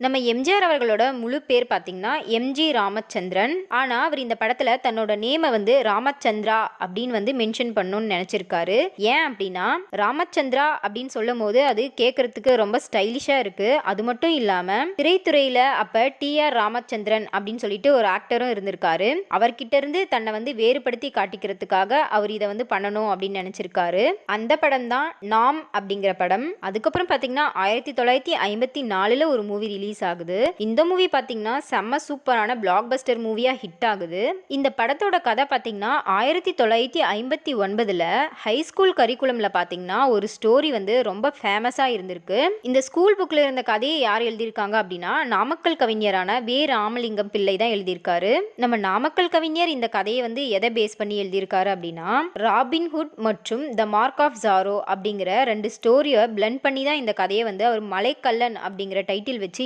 நம்ம எம்ஜிஆர் அவர்களோட முழு பேர் பார்த்தீங்கன்னா எம்ஜி ராமச்சந்திரன். ஆனா அவர் இந்த படத்துல தன்னோட நேம வந்து ராமச்சந்திரா அப்படின்னு வந்து மென்ஷன் பண்ணணும்னு நினைச்சிருக்காரு. ஏன் அப்படின்னா ராமச்சந்திரா அப்படின்னு சொல்லும் போது அது கேட்கறதுக்கு ரொம்ப ஸ்டைலிஷா இருக்கு. அது மட்டும் இல்லாம திரைத்துறையில அப்ப டி.ஆர். ராமச்சந்திரன் அப்படின்னு சொல்லிட்டு ஒரு ஆக்டரும் இருந்திருக்காரு. அவர்கிட்ட இருந்து தன்னை வந்து வேறுபடுத்தி காட்டிக்கிறதுக்காக அவர் இதை வந்து பண்ணணும் அப்படின்னு நினைச்சிருக்காரு. அந்த படம் தான் நாம் அப்படிங்கிற படம். அதுக்கப்புறம் பார்த்தீங்கன்னா 1954 ஒரு மூவி ரிலீஸ் ஆகுது. இந்த மூவி பாத்தீங்கன்னா செம்ம சூப்பரான பிளாக் பஸ்டர் மூவியா ஹிட் ஆகுது. இந்த படத்தோட கதை பாத்தீங்கன்னா 1959ல ஹை ஸ்கூல் கரிக்குலம்ல பாத்தீங்கன்னா ஒரு ஸ்டோரி வந்து ரொம்ப ஃபேமஸா இருந்திருக்கு. இந்த ஸ்கூல் புக்ல இருந்த கதையை யார் எழுதியிருக்காங்க அப்படின்னா நாமக்கல் கவிஞரான வே ராமலிங்கம் பிள்ளை தான் எழுதியிருக்காரு. நம்ம நாமக்கல் கவிஞர் இந்த கதையை வந்து எதை பேஸ் பண்ணி எழுதியிருக்காரு அப்படின்னா ராபின்ஹுட் மற்றும் த மார்க் ஆஃப் ஜாரோ அப்படிங்கிற ரெண்டு ஸ்டோரியை பிளெண்ட் பண்ணி தான் இந்த கதையை வந்து அவர் மலைக்கல்லன் அப்படிங்கிற டைட்டில் வச்சு